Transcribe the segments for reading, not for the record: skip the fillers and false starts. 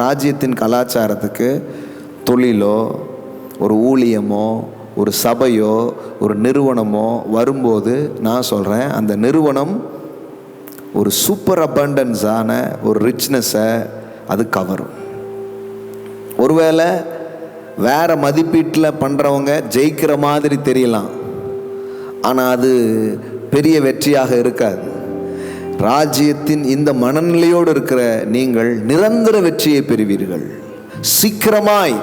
ராஜ்யத்தின் கலாச்சாரத்துக்கு தொழிலோ ஒரு ஊழியமோ ஒரு சபையோ ஒரு நிறுவனமோ வரும்போது நான் சொல்கிறேன், அந்த நிறுவனம் ஒரு சூப்பர் அபண்டன்ஸான ஒரு ரிச்னஸை அது கவரும். ஒருவேளை வேறு மதிப்பீட்டில் பண்ணுறவங்க ஜெயிக்கிற மாதிரி தெரியலாம், ஆனால் அது பெரிய வெற்றியாக இருக்காது. ராஜ்யத்தின் இந்த மனநிலையோடு இருக்கிற நீங்கள் நிரந்தர வெற்றியை பெறுவீர்கள். சீக்கிரமாய்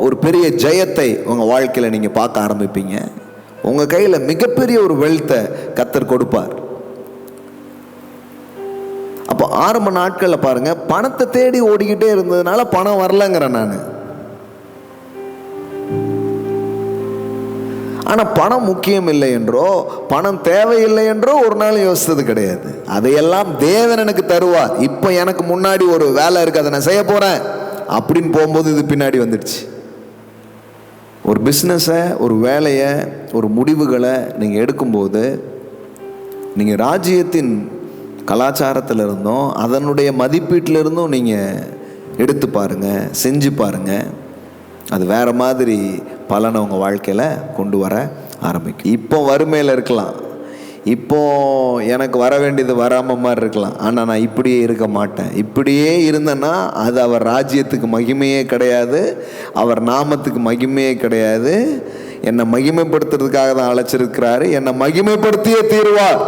ஒரு பெரிய ஜெயத்தை உங்கள் வாழ்க்கையில் நீங்கள் பார்க்க ஆரம்பிப்பீங்க. உங்கள் கையில் மிகப்பெரிய ஒரு வெல்த்தை கர்த்தர் கொடுப்பார். அப்போ ஆரம்ப நாட்களில் பாருங்கள், பணத்தை தேடி ஓடிக்கிட்டே இருந்ததுனால பணம் வரலங்கிறேன் நான். ஆனால் பணம் முக்கியம் இல்லை என்றோ பணம் தேவையில்லை என்றோ ஒரு நாள் யோசித்தது கிடையாது. அதையெல்லாம் தேவன் எனக்கு தருவார், இப்போ எனக்கு முன்னாடி ஒரு வேலை இருக்குது, அதை நான் செய்ய போகிறேன் அப்படின்னு போகும்போது இது பின்னாடி வந்துடுச்சு. ஒரு பிஸ்னஸை, ஒரு வேலையை, ஒரு முடிவுகளை நீங்கள் எடுக்கும்போது நீங்கள் ராஜ்யத்தின் கலாச்சாரத்தில் இருந்தும் அதனுடைய மதிப்பீட்டில் இருந்தும் நீங்கள் எடுத்து பாருங்கள், செஞ்சு பாருங்கள். அது வேறு மாதிரி பலனை உங்கள் வாழ்க்கையில் கொண்டு வர ஆரம்பிக்கும். இப்போ வறுமையில் இருக்கலாம், இப்போ எனக்கு வர வேண்டியது வராமல் மாதிரி இருக்கலாம், ஆனால் நான் இப்படியே இருக்க மாட்டேன். இப்படியே இருந்தேன்னா அது அவர் ராஜ்யத்துக்கு மகிமையே கிடையாது, அவர் நாமத்துக்கு மகிமையே கிடையாது. என்னை மகிமைப்படுத்துறதுக்காக தான் அழைச்சிருக்கிறாரு, என்னை மகிமைப்படுத்தியே தீருவார்.